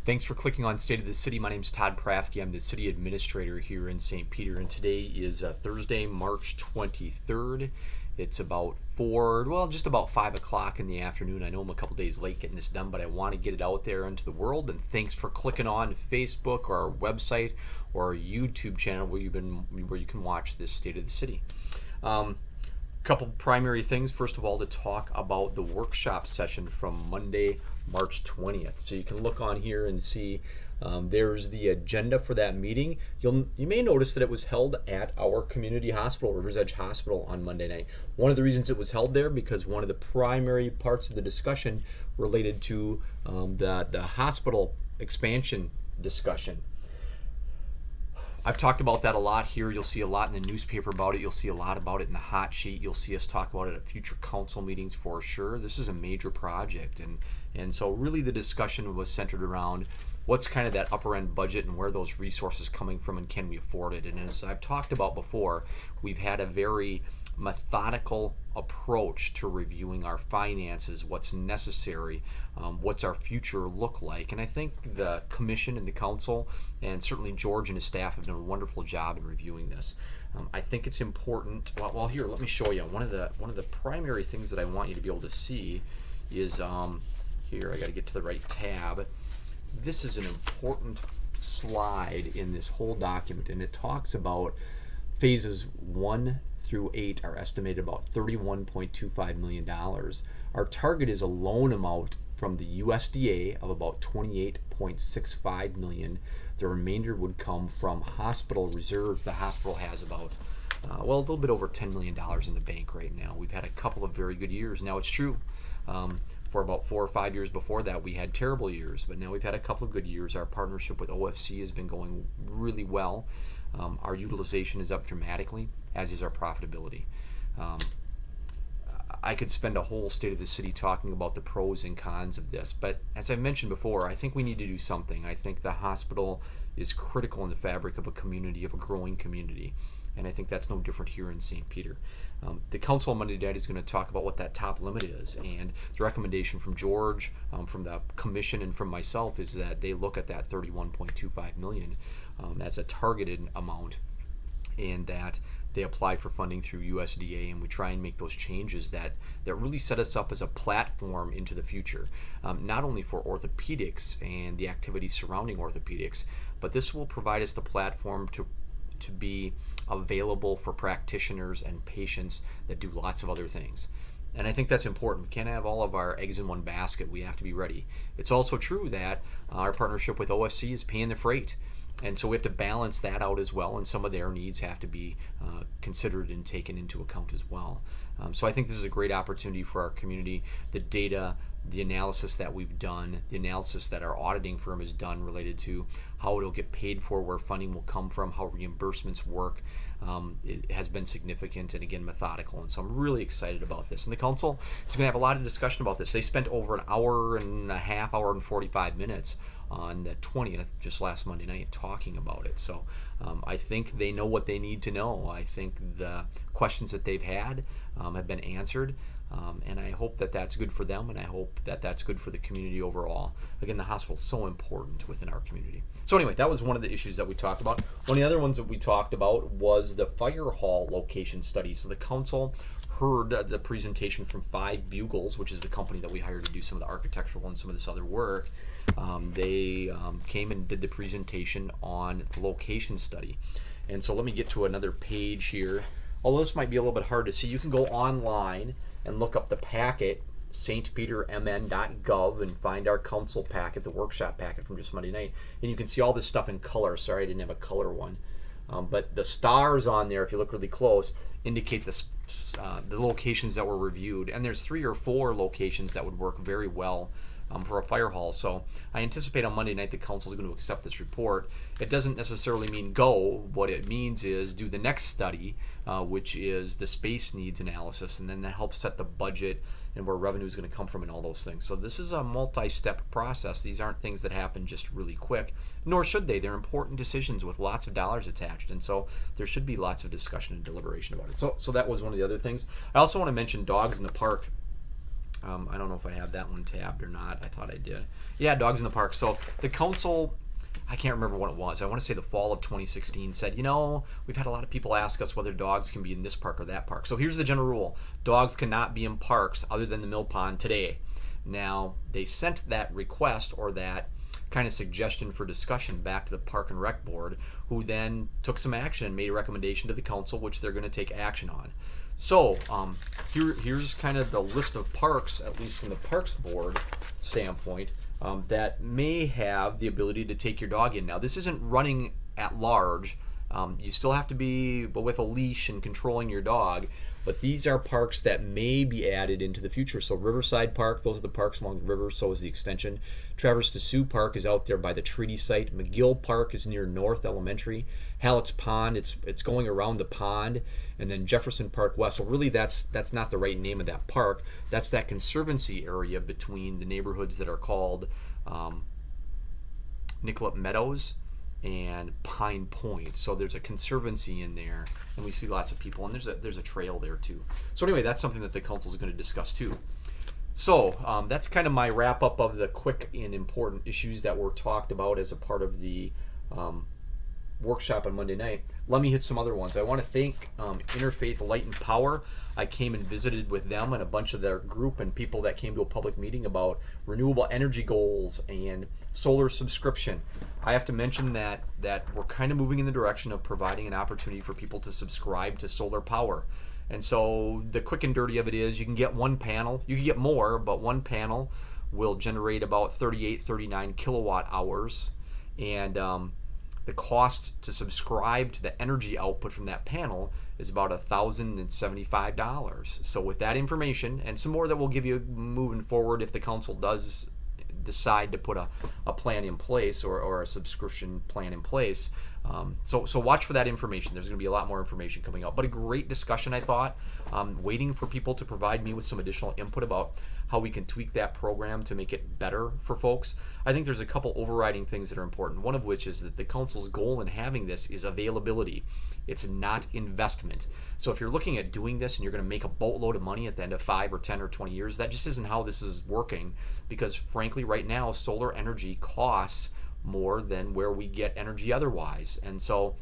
Thanks for clicking on State of the City. My name is Todd Prafke. I'm the City Administrator here in St. Peter, and today is Thursday, March 23rd. It's about just about 5 o'clock in the afternoon. I know I'm a couple days late getting this done, but I want to get it out there into the world, and thanks for clicking on Facebook or our website or our YouTube channel where you can watch this State of the City. Couple primary things. First of all, to talk about the workshop session from Monday, March 20th. So you can look on here and see there's the agenda for that meeting. You may notice that it was held at our community hospital, Rivers Edge Hospital, on Monday night. One of the reasons it was held there because one of the primary parts of the discussion related to the hospital expansion discussion. I've talked about that a lot here. You'll see a lot in the newspaper about it. You'll see a lot about it in the hot sheet. You'll see us talk about it at future council meetings for sure. This is a major project, and so really the discussion was centered around what's kind of that upper end budget and where those resources coming from and can we afford it. And as I've talked about before, we've had a very methodical approach to reviewing our finances, what's necessary, what's our future look like. And I think the commission and the council, and certainly George and his staff, have done a wonderful job in reviewing this. I think it's important. Well, here, let me show you one of the primary things that I want you to be able to see is here. I got to get to the right tab. This is an important slide in this whole document, and it talks about phases 1 through 8 are estimated about $31.25 million. Our target is a loan amount from the USDA of about $28.65 million. The remainder would come from hospital reserves. The hospital has about a little bit over $10 million in the bank right now. We've had a couple of very good years. Now it's true. For about 4 or 5 years before that, we had terrible years, but now we've had a couple of good years. Our partnership with OFC has been going really well. Our utilization is up dramatically, as is our profitability. I could spend a whole State of the City talking about the pros and cons of this, but as I mentioned before, I think we need to do something. I think the hospital is critical in the fabric of a community, of a growing community, and I think that's no different here in St. Peter. The council on Monday night is going to talk about what that top limit is, and the recommendation from George, from the commission, and from myself is that they look at that $31.25 million as a targeted amount, and that they apply for funding through USDA, and we try and make those changes that really set us up as a platform into the future, not only for orthopedics and the activities surrounding orthopedics, but this will provide us the platform to be available for practitioners and patients that do lots of other things. And I think that's important. We can't have all of our eggs in one basket. We have to be ready. It's also true that our partnership with OFC is paying the freight. And so we have to balance that out as well, and some of their needs have to be considered and taken into account as well. So I think this is a great opportunity for our community. The data, the analysis that we've done, the analysis that our auditing firm has done related to how it'll get paid for, where funding will come from, how reimbursements work, it has been significant and, again, methodical. And so I'm really excited about this. And the council is going to have a lot of discussion about this. They spent over an hour and a half, hour and 45 minutes on the 20th, just last Monday night, talking about it. So I think they know what they need to know. I think the questions that they've had have been answered. And I hope that that's good for them, and I hope that that's good for the community overall. Again, the hospital is so important within our community. So anyway, that was one of the issues that we talked about. One of the other ones that we talked about was the fire hall location study. So the council heard the presentation from Five Bugles, which is the company that we hired to do some of the architectural and some of this other work. They came and did the presentation on the location study. And so let me get to another page here. Although this might be a little bit hard to see, you can go online and look up the packet, stpetermn.gov, and find our council packet, the workshop packet from just Monday night. And you can see all this stuff in color. Sorry I didn't have a color one. But the stars on there, if you look really close, indicate the locations that were reviewed. And there's 3 or 4 locations that would work very well for a fire hall. So I anticipate on Monday night the council is going to accept this report. It doesn't necessarily mean go. What it means is do the next study, which is the space needs analysis, and then that helps set the budget and where revenue is going to come from and all those things. So this is a multi-step process. These aren't things that happen just really quick, nor should they. They're important decisions with lots of dollars attached, and so there should be lots of discussion and deliberation about it. So that was one of the other things. I also want to mention dogs in the park. I don't know if I have that one tabbed or not. I thought I did. Yeah, dogs in the park. So the council, I can't remember what it was. I want to say the fall of 2016 said, we've had a lot of people ask us whether dogs can be in this park or that park. So here's the general rule. Dogs cannot be in parks other than the mill pond today. Now, they sent that request or that kind of suggestion for discussion back to the Park and Rec Board, who then took some action and made a recommendation to the council, which they're going to take action on. So here's kind of the list of parks, at least from the Parks Board standpoint, that may have the ability to take your dog in. Now, this isn't running at large. You still have to be with a leash and controlling your dog, but these are parks that may be added into the future. So Riverside Park, those are the parks along the river, so is the extension. Traverse to Sioux Park is out there by the treaty site. McGill Park is near North Elementary. Hallett's Pond, it's going around the pond. And then Jefferson Park West. So really that's not the right name of that park. That's that conservancy area between the neighborhoods that are called Nicollet Meadows and Pine Point. So there's a conservancy in there, and we see lots of people, and there's a trail there too. So anyway, that's something that the council is going to discuss too. So that's kind of my wrap up of the quick and important issues that were talked about as a part of the workshop on Monday night. Let me hit some other ones. I want to thank Interfaith Light and Power. I came and visited with them and a bunch of their group and people that came to a public meeting about renewable energy goals and solar subscription. I have to mention that we're kind of moving in the direction of providing an opportunity for people to subscribe to solar power. And so the quick and dirty of it is you can get one panel. You can get more, but one panel will generate about 39 kilowatt hours. And the cost to subscribe to the energy output from that panel is about $1,075. So with that information and some more that we'll give you moving forward if the council does decide to put a plan in place or a subscription plan in place. So watch for that information. There's going to be a lot more information coming out. But a great discussion, I thought. Waiting for people to provide me with some additional input about how we can tweak that program to make it better for folks. I think there's a couple overriding things that are important. One of which is that the council's goal in having this is availability. It's not investment. So if you're looking at doing this and you're going to make a boatload of money at the end of 5 or 10 or 20 years, that just isn't how this is working, because frankly right now solar energy costs more than where we get energy otherwise. And so,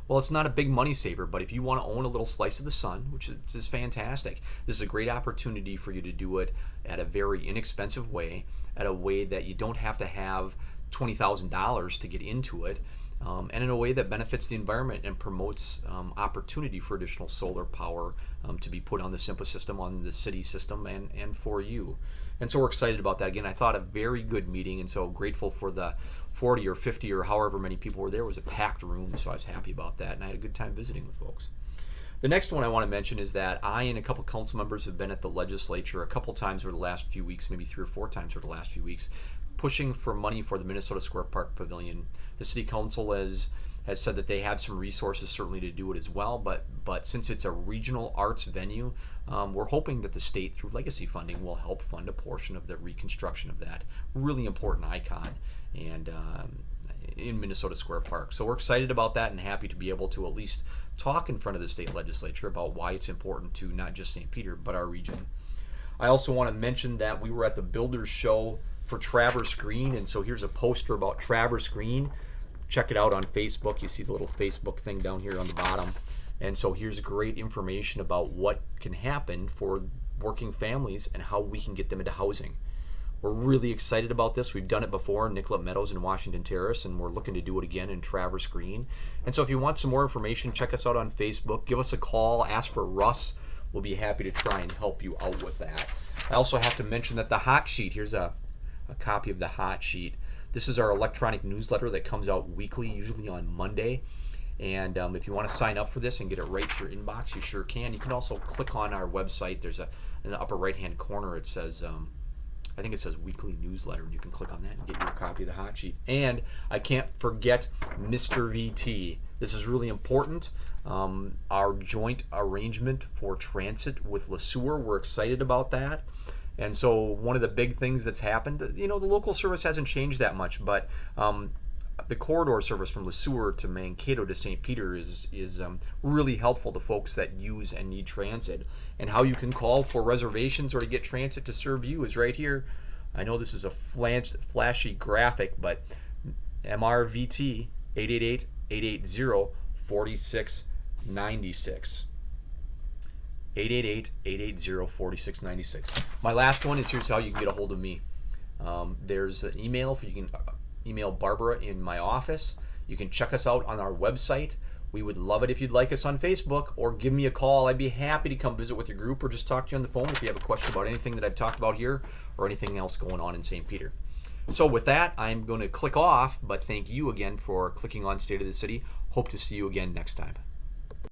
well, it's not a big money saver, but if you want to own a little slice of the sun, which is fantastic, this is a great opportunity for you to do it at a very inexpensive way, at a way that you don't have to have $20,000 to get into it, and in a way that benefits the environment and promotes opportunity for additional solar power to be put on the SIMPA system, on the city system, and for you. And so we're excited about that. Again, I thought a very good meeting, and so grateful for the 40 or 50 or however many people were there. It was a packed room, so I was happy about that, and I had a good time visiting with folks. The next one I want to mention is that I and a couple council members have been at the legislature a couple times over the last few weeks, maybe 3 or 4 times over the last few weeks, pushing for money for the Minnesota Square Park Pavilion. The City Council has said that they have some resources certainly to do it as well, but since it's a regional arts venue, we're hoping that the state, through legacy funding, will help fund a portion of the reconstruction of that really important icon and in Minnesota Square Park. So we're excited about that and happy to be able to at least talk in front of the state legislature about why it's important to not just St. Peter, but our region. I also want to mention that we were at the Builders Show for Traverse Green, and so here's a poster about Traverse Green. Check it out on Facebook. You see the little Facebook thing down here on the bottom. And so here's great information about what can happen for working families and how we can get them into housing. We're really excited about this. We've done it before in Nicollet Meadows and Washington Terrace, and we're looking to do it again in Traverse Green. And so if you want some more information, check us out on Facebook. Give us a call. Ask for Russ. We'll be happy to try and help you out with that. I also have to mention that the hot sheet, here's a copy of the hot sheet. This is our electronic newsletter that comes out weekly, usually on Monday. And if you want to sign up for this and get it right to your inbox, you sure can. You can also click on our website. There's in the upper right-hand corner, it says, I think it says weekly newsletter, and you can click on that and get your copy of the hot sheet. And I can't forget Mr. VT. This is really important. Our joint arrangement for transit with LeSueur, we're excited about that. And so one of the big things that's happened, the local service hasn't changed that much, but the corridor service from Le Sueur to Mankato to St. Peter is really helpful to folks that use and need transit. And how you can call for reservations or to get transit to serve you is right here. I know this is a flashy graphic, but MRVT 888-880-4696. 888-880-4696. My last one is here's how you can get a hold of me. There's an email. You can email Barbara in my office. You can check us out on our website. We would love it if you'd like us on Facebook or give me a call. I'd be happy to come visit with your group or just talk to you on the phone if you have a question about anything that I've talked about here or anything else going on in St. Peter. So with that, I'm going to click off, but thank you again for clicking on State of the City. Hope to see you again next time.